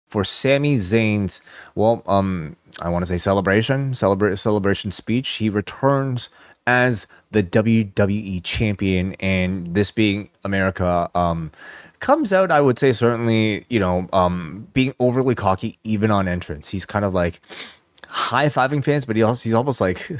for Sami Zayn's, I want to say celebration speech. He returns as the WWE champion, and this being America, comes out, I would say, certainly, being overly cocky even on entrance. He's kind of like high-fiving fans, but he's almost like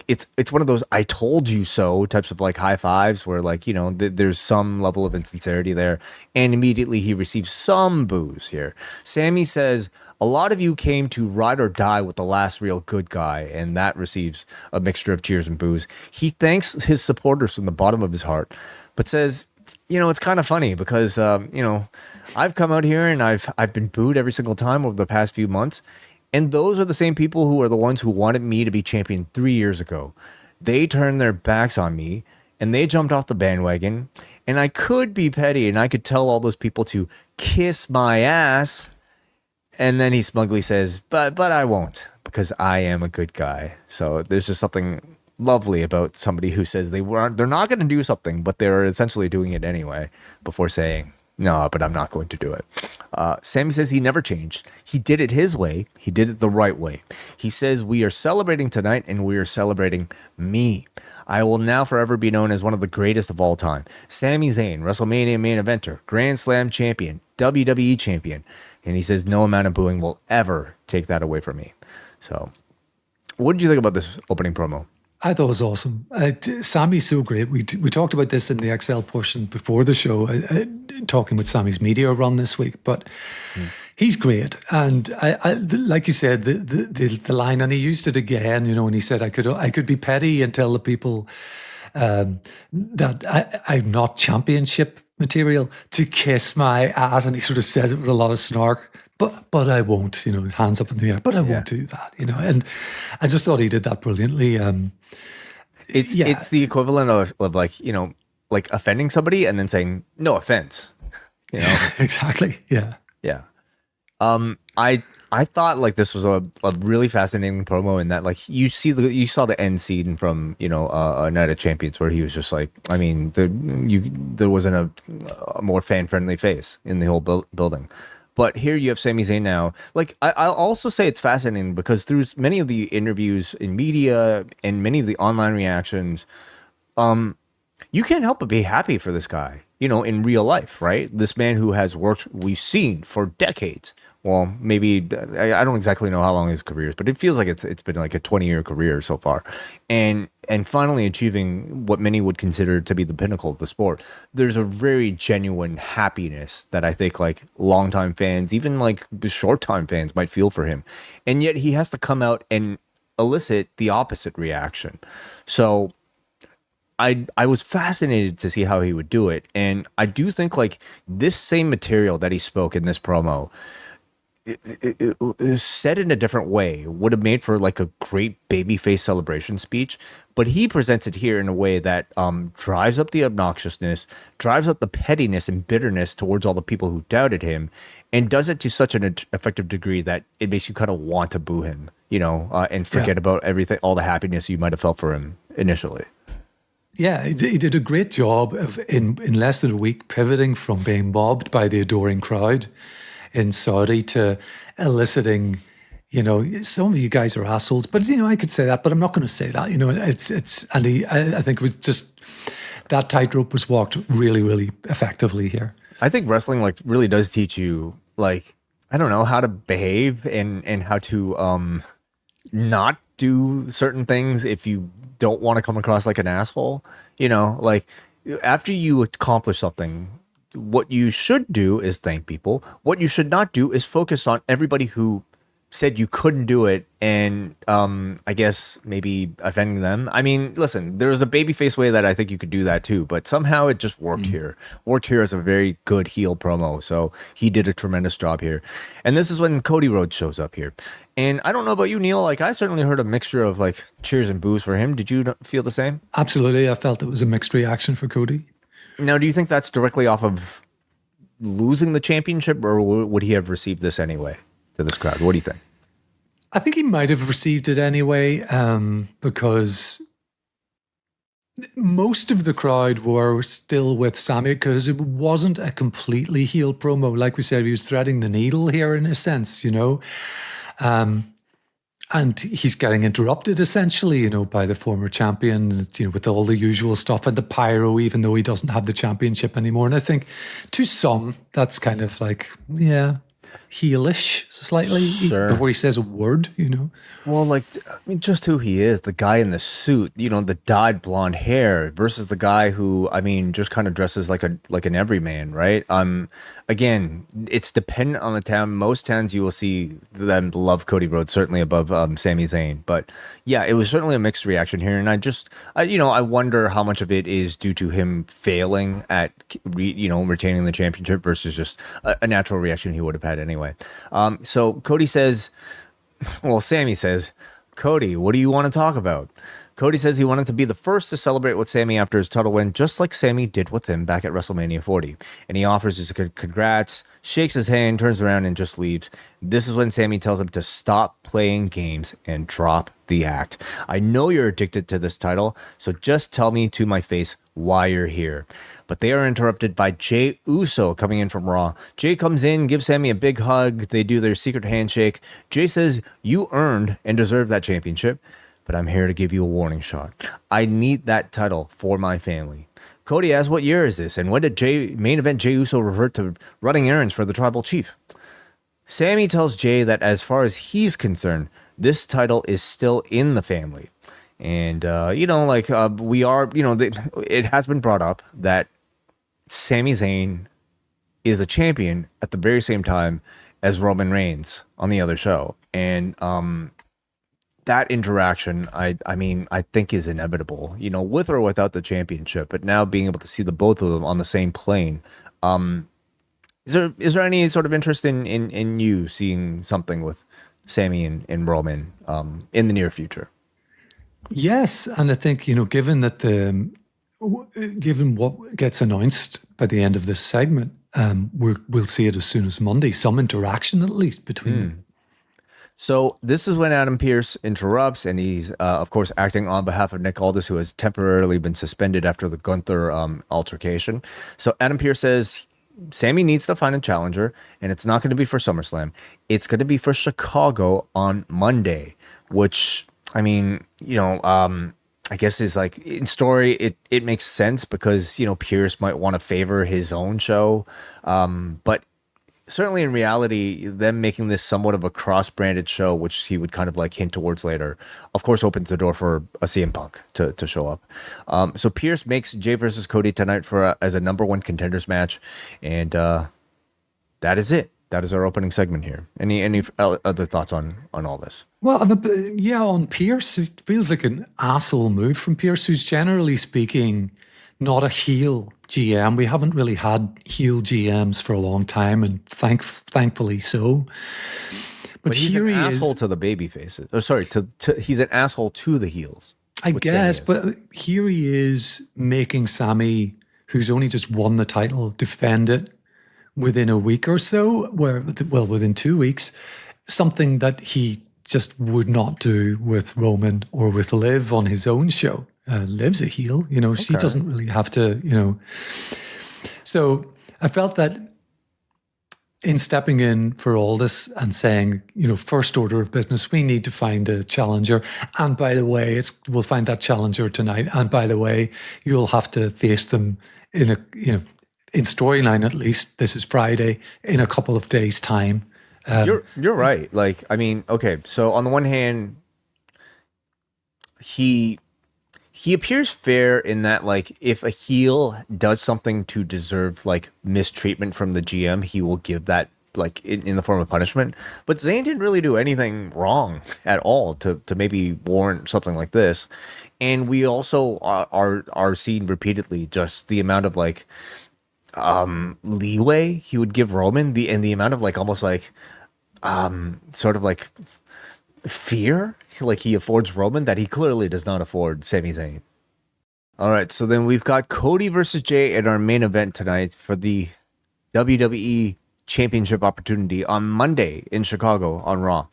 it's one of those "I told you so" types of like high fives where like there's some level of insincerity there, and immediately he receives some boos here. Sammy says, "A lot of you came to ride or die with the last real good guy," and that receives a mixture of cheers and boos. He thanks his supporters from the bottom of his heart, but says, it's kind of funny because I've come out here and I've been booed every single time over the past few months. And those are the same people who are the ones who wanted me to be champion 3 years ago. They turned their backs on me and they jumped off the bandwagon. And I could be petty and I could tell all those people to kiss my ass. And then he smugly says, but I won't, because I am a good guy. So there's just something lovely about somebody who says they're not going to do something, but they're essentially doing it anyway before saying, no, but I'm not going to do it. Sammy says he never changed. He did it his way. He did it the right way. He says, we are celebrating tonight and we are celebrating me. I will now forever be known as one of the greatest of all time. Sami Zayn, WrestleMania main eventer, Grand Slam champion, WWE champion. And he says no amount of booing will ever take that away from me. So what did you think about this opening promo? I thought it was awesome. Sammy's so great. We talked about this in the XL portion before the show, talking with Sammy's media run this week, but he's great. And I like you said, the line, and he used it again, when he said, I could be petty and tell the people that I'm not championship material to kiss my ass. And he sort of says it with a lot of snark. But I won't, hands up in the air. But I won't do that, And I just thought he did that brilliantly. It's the equivalent of like like offending somebody and then saying no offense. Exactly. Yeah. Yeah. I thought like this was a really fascinating promo in that like you saw the end scene from a Night of Champions where he was just like, I mean, there wasn't a more fan friendly face in the whole building. But here you have Sami Zayn now. Like, I'll also say it's fascinating because through many of the interviews in media and many of the online reactions, you can't help but be happy for this guy, in real life, right? This man who has worked, we've seen for decades. Well, maybe, I don't exactly know how long his career is, but it feels like it's been like a 20-year career so far. And finally achieving what many would consider to be the pinnacle of the sport. There's a very genuine happiness that I think like longtime fans, even like short-time fans might feel for him. And yet he has to come out and elicit the opposite reaction. So I was fascinated to see how he would do it. And I do think like this same material that he spoke in this promo, it is said in a different way, would have made for like a great babyface celebration speech, but he presents it here in a way that drives up the obnoxiousness, drives up the pettiness and bitterness towards all the people who doubted him, and does it to such an effective degree that it makes you kind of want to boo him, and forget about everything, all the happiness you might have felt for him initially. Yeah, he did a great job of in less than a week pivoting from being mobbed by the adoring crowd in Saudi to eliciting, some of you guys are assholes, but I could say that, but I'm not going to say that. I think it was just that tightrope was walked really, really effectively here. I think wrestling like really does teach you like, I don't know, how to behave and how to not do certain things if you don't want to come across like an asshole. Like after you accomplish something, what you should do is thank people. What you should not do is focus on everybody who said you couldn't do it and I guess maybe offending them. I mean, listen, there's a babyface way that I think you could do that too, but somehow it just worked here. Worked here as a very good heel promo. So he did a tremendous job here. And this is when Cody Rhodes shows up here. And I don't know about you, Neil, like I certainly heard a mixture of like cheers and boos for him. Did you feel the same? Absolutely. I felt it was a mixed reaction for Cody. Now, do you think that's directly off of losing the championship, or would he have received this anyway to this crowd? What do you think? I think he might have received it anyway, because most of the crowd were still with Sami because it wasn't a completely heel promo. Like we said, he was threading the needle here in a sense, and he's getting interrupted essentially, by the former champion, with all the usual stuff and the pyro, even though he doesn't have the championship anymore. And I think to some, that's kind of like, yeah, heelish slightly Sure. before he says a word. Well, like, I mean, just who he is, the guy in the suit, the dyed blonde hair versus the guy who, I mean, just kind of dresses like an everyman, right? Again, it's dependent on the town. Most towns you will see them love Cody Rhodes, certainly above Sami Zayn. But yeah, it was certainly a mixed reaction here, and I wonder how much of it is due to him failing at, retaining the championship versus just a natural reaction he would have had anyway. So Cody says. Well, Sami says, Cody, what do you want to talk about? Cody says he wanted to be the first to celebrate with Sami after his title win, just like Sami did with him back at WrestleMania 40. And he offers his congrats, shakes his hand, turns around, and just leaves. This is when Sami tells him to stop playing games and drop the act. I know you're addicted to this title, so just tell me to my face why you're here. But they are interrupted by Jey Uso coming in from Raw. Jey comes in, gives Sami a big hug. They do their secret handshake. Jey says, you earned and deserve that championship, but I'm here to give you a warning shot. I need that title for my family. Cody asks, what year is this? And when did main event Jey Uso revert to running errands for the tribal chief? Sami tells Jey that as far as he's concerned, this title is still in the family. And, we are, it has been brought up that Sami Zayn is a champion at the very same time as Roman Reigns on the other show. And that interaction, I think is inevitable, with or without the championship. But now being able to see the both of them on the same plane, is there any sort of interest in you seeing something with Sami and Roman in the near future? Yes, and I think given that given what gets announced by the end of this segment, we'll see it as soon as Monday. Some interaction, at least, between them. So this is when Adam Pearce interrupts, and he's, of course, acting on behalf of Nick Aldis, who has temporarily been suspended after the Gunther altercation. So Adam Pearce says Sami needs to find a challenger, and it's not going to be for SummerSlam. It's going to be for Chicago on Monday, which, I mean, I guess is like in story, it makes sense because, Pearce might want to favor his own show. But certainly in reality, them making this somewhat of a cross-branded show, which he would kind of like hint towards later, of course, opens the door for a CM Punk to show up. So Pearce makes Jey versus Cody tonight as a number one contenders match. And that is it. That is our opening segment here. Any other thoughts on all this? Well, yeah, on Pearce, it feels like an asshole move from Pearce, who's generally speaking not a heel GM. We haven't really had heel GMs for a long time, and thankfully so. But he's here an he asshole is. to the baby faces. Oh, sorry, he's an asshole to the heels. I which guess, Sami is. but here he is making Sami, who's only just won the title, defend it within a week or so, within 2 weeks, something that he just would not do with Roman or with Liv on his own show. Liv's a heel, she doesn't really have to, So I felt that in stepping in for all this and saying, first order of business, we need to find a challenger. And by the way, we'll find that challenger tonight. And by the way, you'll have to face them in in storyline, at least. This is Friday, in a couple of days' time. You're right. Like, I mean, okay. So on the one hand, he appears fair in that, like, if a heel does something to deserve like mistreatment from the GM, he will give that like in the form of punishment. But Zayn didn't really do anything wrong at all to maybe warrant something like this. And we also are seeing repeatedly just the amount of like leeway he would give Roman, the amount of like almost like sort of like fear like he affords Roman that he clearly does not afford Sami Zayn. All right, so then we've got Cody versus Jey at our main event tonight for the WWE Championship opportunity on Monday in Chicago on Raw.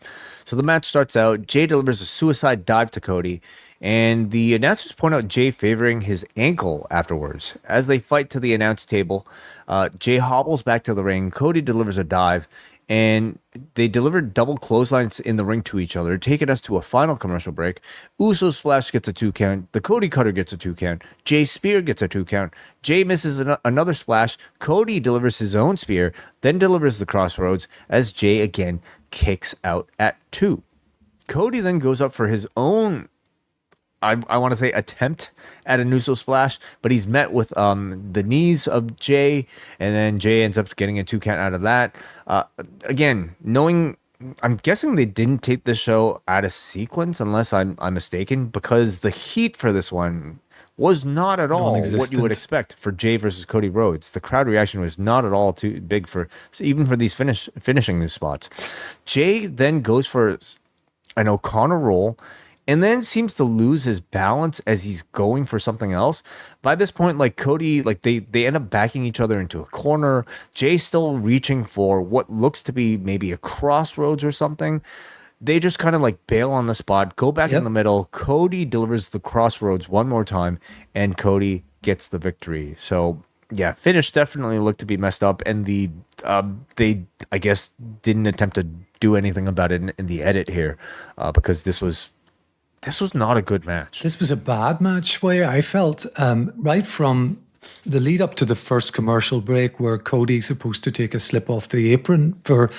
So the match starts out, Jey delivers a suicide dive to Cody, And the announcers point out Jay favoring his ankle afterwards. As they fight to the announce table, Jay hobbles back to the ring. Cody delivers a dive, and they delivered double clotheslines in the ring to each other, taking us to a final commercial break. Uso Splash gets a 2 count. The Cody Cutter gets a 2 count. Jay Spear gets a 2 count. Jay misses another splash. Cody delivers his own spear, then delivers the crossroads as Jay again kicks out at 2. Cody then goes up for his own, I want to say, attempt at a Nuso splash, but he's met with the knees of Jay, and then Jay ends up getting a 2 count out of that. Again, knowing, I'm guessing they didn't take this show out of sequence, unless I'm mistaken, because the heat for this one was not at all what you would Non-existent. expect for Jay versus Cody Rhodes. The crowd reaction was not at all too big for even for these finishing these spots. Jay then goes for an O'Connor roll, and then seems to lose his balance as he's going for something else. By this point, like Cody, like they end up backing each other into a corner. Jay's still reaching for what looks to be maybe a crossroads or something. They just kind of like bail on the spot, go back in the Yep. middle. Cody delivers the crossroads one more time, and Cody gets the victory. So yeah, finish definitely looked to be messed up, and they, I guess, didn't attempt to do anything about it in the edit here, because this was not a good match. This was a bad match where I felt right from the lead up to the first commercial break where Cody's supposed to take a slip off the apron for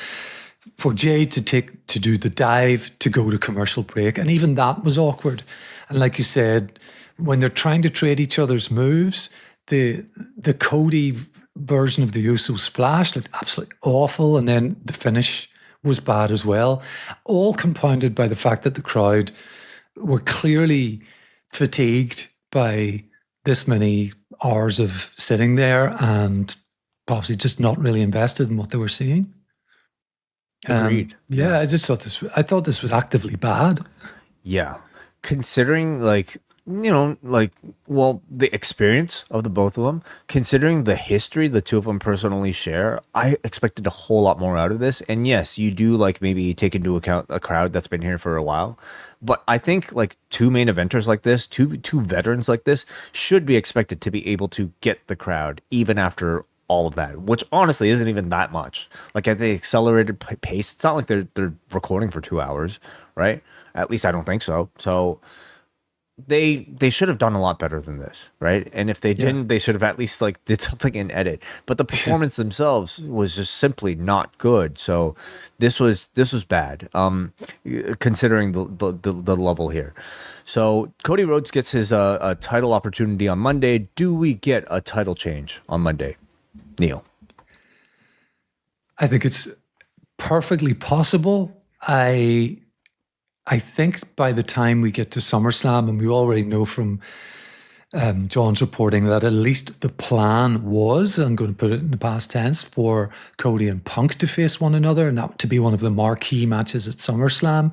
Jay to do the dive to go to commercial break. And even that was awkward. And like you said, when they're trying to trade each other's moves, the Cody version of the Uso splash looked absolutely awful. And then the finish was bad as well. All compounded by the fact that the crowd were clearly fatigued by this many hours of sitting there and possibly just not really invested in what they were seeing. Agreed. Yeah, I thought this was actively bad. Yeah. Considering well, the experience of the both of them, considering the history the two of them personally share, I expected a whole lot more out of this. And yes, you do like maybe take into account a crowd that's been here for a while. But I think like two main eventers like this, two veterans like this should be expected to be able to get the crowd even after all of that, which honestly isn't even that much. Like at the accelerated pace, it's not like they're recording for 2 hours, right? At least I don't think so. So they should have done a lot better than this, right? And if they didn't, they should have at least like did something in edit. But the performance themselves was just simply not good. So this was bad. Considering the level here. So Cody Rhodes gets his a title opportunity on Monday. Do we get a title change on Monday, Neil? I think it's perfectly possible. I think by the time we get to SummerSlam, and we already know from John's reporting that at least the plan was, I'm going to put it in the past tense, for Cody and Punk to face one another, and that to be one of the marquee matches at SummerSlam.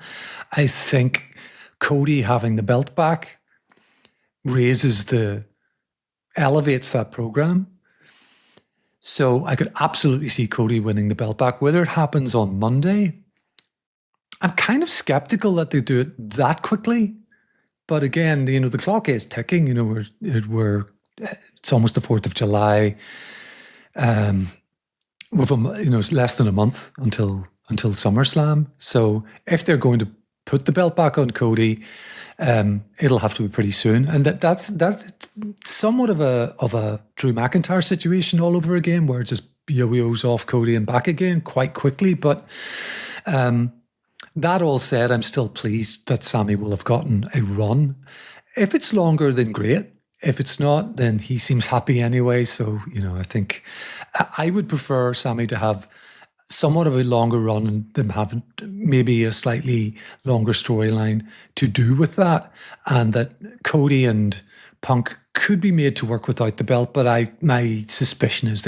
I think Cody having the belt back elevates that program. So I could absolutely see Cody winning the belt back. Whether it happens on Monday, I'm kind of skeptical that they do it that quickly. But again, the clock is ticking. It's almost the 4th of July. It's less than a month until SummerSlam. So if they're going to put the belt back on Cody, it'll have to be pretty soon. And that's somewhat of a Drew McIntyre situation all over again, where it just yo-yos off Cody and back again quite quickly. But that all said, I'm still pleased that Sami will have gotten a run. If it's longer, then great. If it's not, then he seems happy anyway. So, I think I would prefer Sami to have somewhat of a longer run and them have maybe a slightly longer storyline to do with that. And that Cody and Punk could be made to work without the belt, but my suspicion is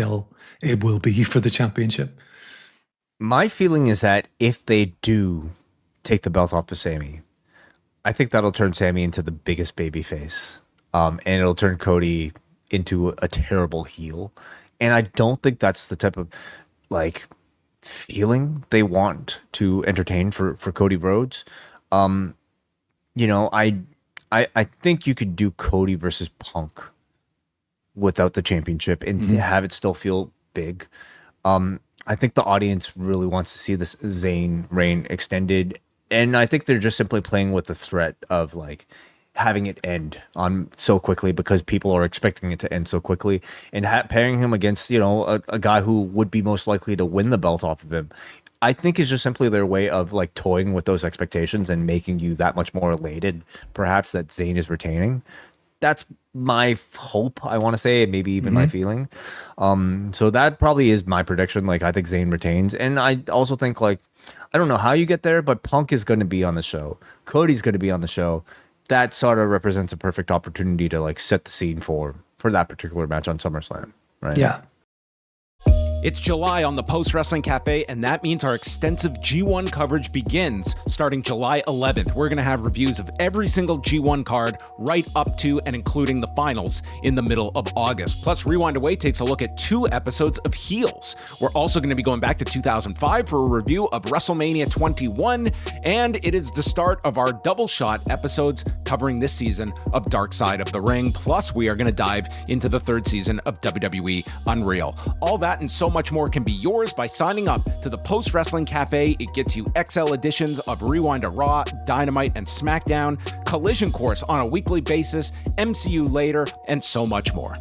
it will be for the championship. My feeling is that if they do take the belt off of Sami, I think that'll turn Sami into the biggest baby face. And it'll turn Cody into a terrible heel. And I don't think that's the type of like feeling they want to entertain for Cody Rhodes. I I think you could do Cody versus Punk without the championship and have it still feel big. I think the audience really wants to see this Zayn reign extended, and I think they're just simply playing with the threat of like having it end on so quickly because people are expecting it to end so quickly, and pairing him against a guy who would be most likely to win the belt off of him. I think is just simply their way of like toying with those expectations and making you that much more elated, perhaps, that Zayn is retaining. That's my hope, I want to say, maybe even my feeling. So that probably is my prediction. Like, I think Zayn retains. And I also think, like, I don't know how you get there, but Punk is going to be on the show. Cody's going to be on the show. That sort of represents a perfect opportunity to like set the scene for that particular match on SummerSlam, right? Yeah. It's July on the Post Wrestling Cafe, and that means our extensive G1 coverage begins starting July 11th. We're going to have reviews of every single G1 card right up to and including the finals in the middle of August. Plus, Rewind Away takes a look at 2 episodes of Heels. We're also going to be going back to 2005 for a review of WrestleMania 21, and it is the start of our double shot episodes covering this season of Dark Side of the Ring. Plus, we are going to dive into the 3rd season of WWE Unreal. All that and so much more can be yours by signing up to the Post Wrestling Cafe. It gets you XL editions of Rewind to Raw, Dynamite, and SmackDown, Collision Course on a weekly basis, MCU later, and so much more.